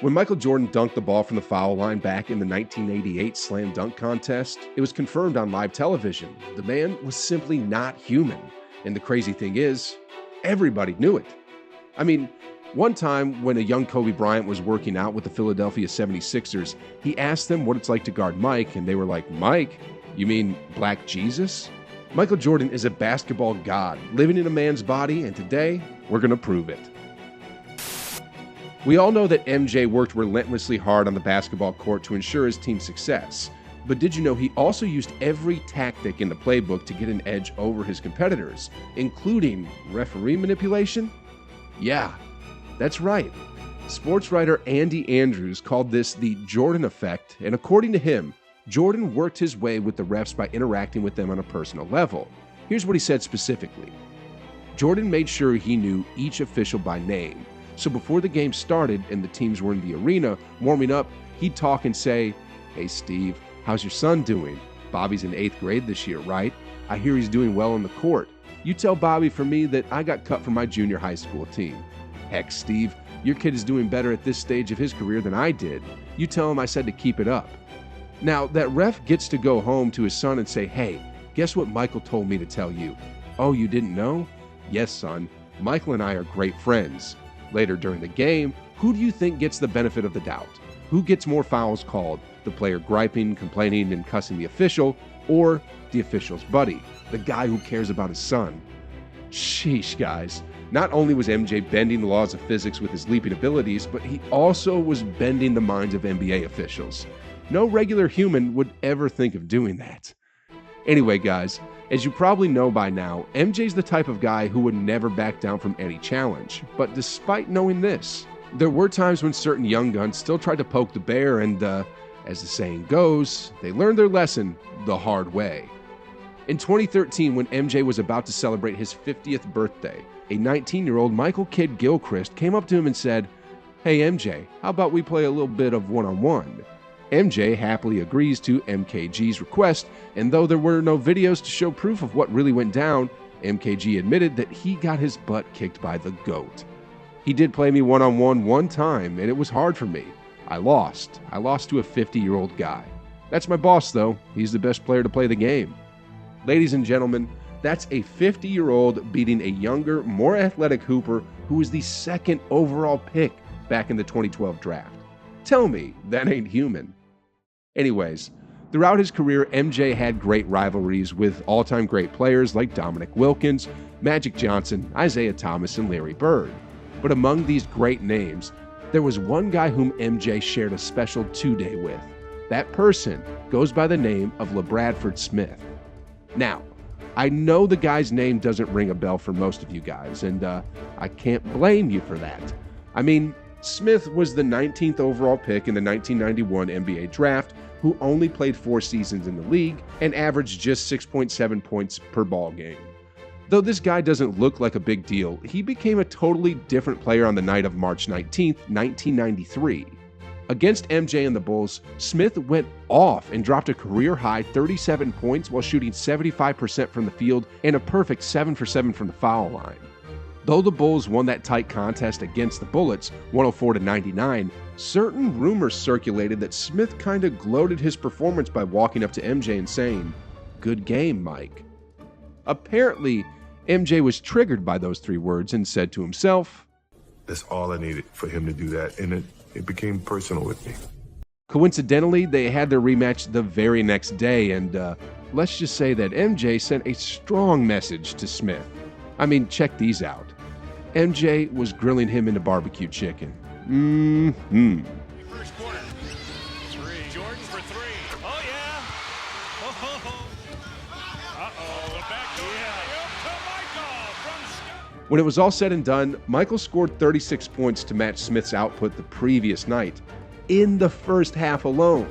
When Michael Jordan dunked the ball from the foul line back in the 1988 slam dunk contest, it was confirmed on live television. The man was simply not human. And the crazy thing is, everybody knew it. I mean, one time when a young Kobe Bryant was working out with the Philadelphia 76ers, he asked them what it's like to guard Mike, and they were like, "Mike? You mean Black Jesus?" Michael Jordan is a basketball god living in a man's body, and today we're going to prove it. We all know that MJ worked relentlessly hard on the basketball court to ensure his team's success. But did you know he also used every tactic in the playbook to get an edge over his competitors, including referee manipulation? Yeah, that's right. Sports writer Andy Andrews called this the Jordan effect, and according to him, Jordan worked his way with the refs by interacting with them on a personal level. Here's what he said specifically. Jordan made sure he knew each official by name. So before the game started and the teams were in the arena warming up, he'd talk and say, "Hey Steve, how's your son doing? Bobby's in 8th grade this year, right? I hear he's doing well on the court. You tell Bobby for me that I got cut from my junior high school team. Heck, Steve, your kid is doing better at this stage of his career than I did. You tell him I said to keep it up." Now, that ref gets to go home to his son and say, "Hey, guess what Michael told me to tell you?" "Oh, you didn't know?" "Yes, son. Michael and I are great friends." Later during the game, who do you think gets the benefit of the doubt? Who gets more fouls called? The player griping, complaining, and cussing the official, or the official's buddy, the guy who cares about his son? Sheesh, guys. Not only was MJ bending the laws of physics with his leaping abilities, but he also was bending the minds of NBA officials. No regular human would ever think of doing that. Anyway, guys, as you probably know by now, MJ's the type of guy who would never back down from any challenge. But despite knowing this, there were times when certain young guns still tried to poke the bear and, as the saying goes, they learned their lesson the hard way. In 2013, when MJ was about to celebrate his 50th birthday, a 19-year-old Michael Kidd Gilchrist came up to him and said, "Hey MJ, how about we play a little bit of one-on-one?" MJ happily agrees to MKG's request, and though there were no videos to show proof of what really went down, MKG admitted that he got his butt kicked by the GOAT. "He did play me one-on-one one time, and it was hard for me. I lost. I lost to a 50-year-old guy. That's my boss, though. He's the best player to play the game." Ladies and gentlemen, that's a 50-year-old beating a younger, more athletic hooper who was the 2nd overall pick back in the 2012 draft. Tell me that ain't human. Anyways, throughout his career, MJ had great rivalries with all-time great players like Dominique Wilkins, Magic Johnson, Isaiah Thomas, and Larry Bird. But among these great names, there was one guy whom MJ shared a special two-day with. That person goes by the name of Bradford Smith. Now, I know the guy's name doesn't ring a bell for most of you guys, and I can't blame you for that. I mean, Smith was the 19th overall pick in the 1991 NBA draft, who only played 4 seasons in the league and averaged just 6.7 points per ball game. Though this guy doesn't look like a big deal, he became a totally different player on the night of March 19th, 1993. Against MJ and the Bulls, Smith went off and dropped a career-high 37 points while shooting 75% from the field and a perfect 7 for 7 from the foul line. Though the Bulls won that tight contest against the Bullets, 104-99, certain rumors circulated that Smith kinda gloated his performance by walking up to MJ and saying, "Good game, Mike." Apparently, MJ was triggered by those 3 words and said to himself, "That's all I needed for him to do that," and it became personal with me. Coincidentally, they had their rematch the very next day, and let's just say that MJ sent a strong message to Smith. I mean, check these out. MJ was grilling him into barbecue chicken. First quarter. 3. Jordan for 3. Oh, yeah. Uh-oh. Back door. Yeah. To Michael from When it was all said and done, Michael scored 36 points to match Smith's output the previous night, in the first half alone.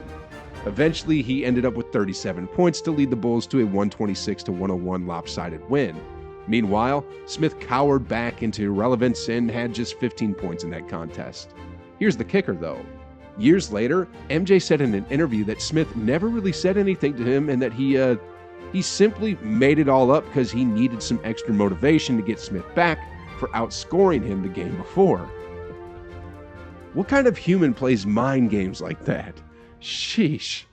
Eventually, he ended up with 37 points to lead the Bulls to a 126-101 lopsided win. Meanwhile, Smith cowered back into irrelevance and had just 15 points in that contest. Here's the kicker, though. Years later, MJ said in an interview that Smith never really said anything to him and that he simply made it all up because he needed some extra motivation to get Smith back for outscoring him the game before. What kind of human plays mind games like that? Sheesh.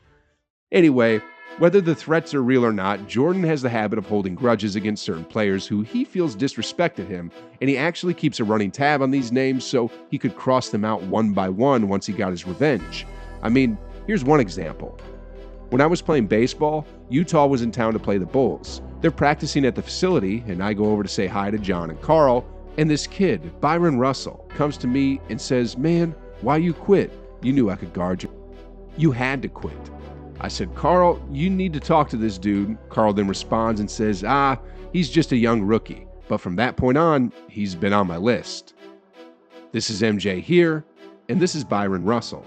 Anyway, whether the threats are real or not, Jordan has the habit of holding grudges against certain players who he feels disrespected him, and he actually keeps a running tab on these names so he could cross them out one by one once he got his revenge. I mean, here's one example. When I was playing baseball, Utah was in town to play the Bulls. They're practicing at the facility, and I go over to say hi to John and Carl, and this kid, Byron Russell, comes to me and says, "Man, why you quit? You knew I could guard you. You had to quit." I said, "Carl, you need to talk to this dude." Carl then responds and says, he's just a young rookie. But from that point on, he's been on my list. This is MJ here, and this is Byron Russell.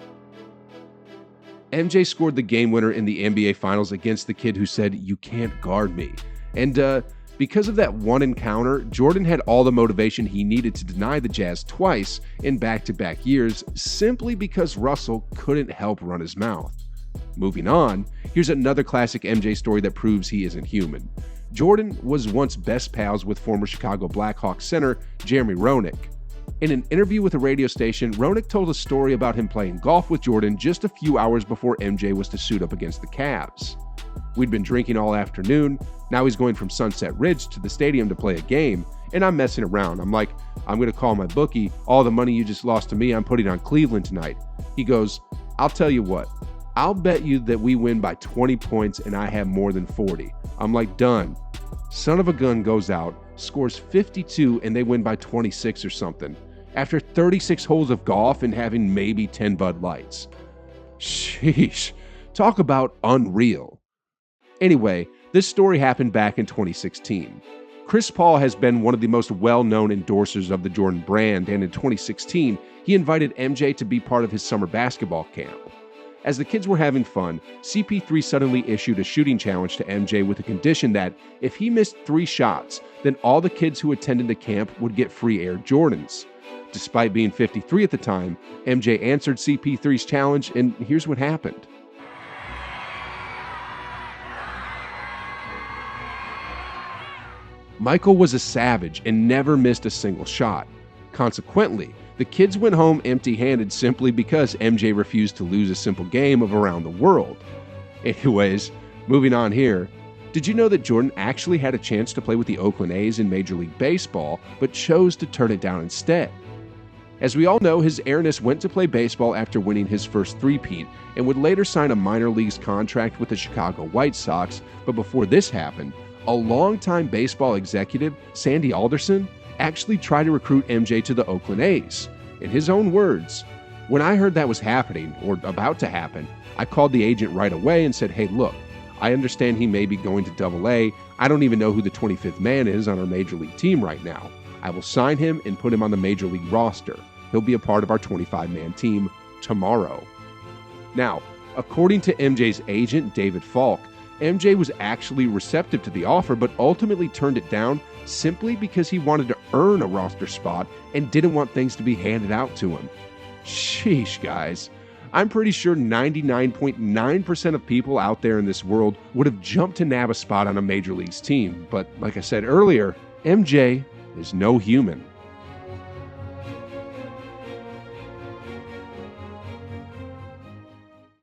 MJ scored the game winner in the NBA Finals against the kid who said, "You can't guard me." And because of that one encounter, Jordan had all the motivation he needed to deny the Jazz twice in back-to-back years, simply because Russell couldn't help run his mouth. Moving on, here's another classic MJ story that proves he isn't human. Jordan was once best pals with former Chicago Blackhawks center Jeremy Roenick. In an interview with a radio station, Roenick told a story about him playing golf with Jordan just a few hours before MJ was to suit up against the Cavs. We'd been drinking all afternoon, now he's going from Sunset Ridge to the stadium to play a game, and I'm messing around. I'm like, "I'm going to call my bookie, all the money you just lost to me I'm putting on Cleveland tonight." He goes, "I'll tell you what, I'll bet you that we win by 20 points and I have more than 40. I'm like, "Done." Son of a gun goes out, scores 52, and they win by 26 or something, after 36 holes of golf and having maybe 10 Bud Lights. Sheesh, talk about unreal. Anyway, this story happened back in 2016. Chris Paul has been one of the most well-known endorsers of the Jordan brand, and in 2016, he invited MJ to be part of his summer basketball camp. As the kids were having fun, CP3 suddenly issued a shooting challenge to MJ with a condition that if he missed 3 shots, then all the kids who attended the camp would get free Air Jordans. Despite being 53 at the time, MJ answered CP3's challenge, and here's what happened. Michael was a savage and never missed a single shot. Consequently, the kids went home empty-handed simply because MJ refused to lose a simple game of Around the World. Anyways, moving on here. Did you know that Jordan actually had a chance to play with the Oakland A's in Major League Baseball, but chose to turn it down instead? As we all know, his airness went to play baseball after winning his first three-peat and would later sign a minor leagues contract with the Chicago White Sox, but before this happened, a longtime baseball executive, Sandy Alderson, actually tried to recruit MJ to the Oakland A's. In his own words, "When I heard that was happening, or about to happen, I called the agent right away and said, 'Hey, look, I understand he may be going to Double-A. I don't even know who the 25th man is on our Major League team right now. I will sign him and put him on the Major League roster. He'll be a part of our 25-man team tomorrow.'" Now, according to MJ's agent, David Falk, MJ was actually receptive to the offer, but ultimately turned it down simply because he wanted to earn a roster spot and didn't want things to be handed out to him. Sheesh, guys. I'm pretty sure 99.9% of people out there in this world would have jumped to nab a spot on a Major Leagues team, but like I said earlier, MJ is no human.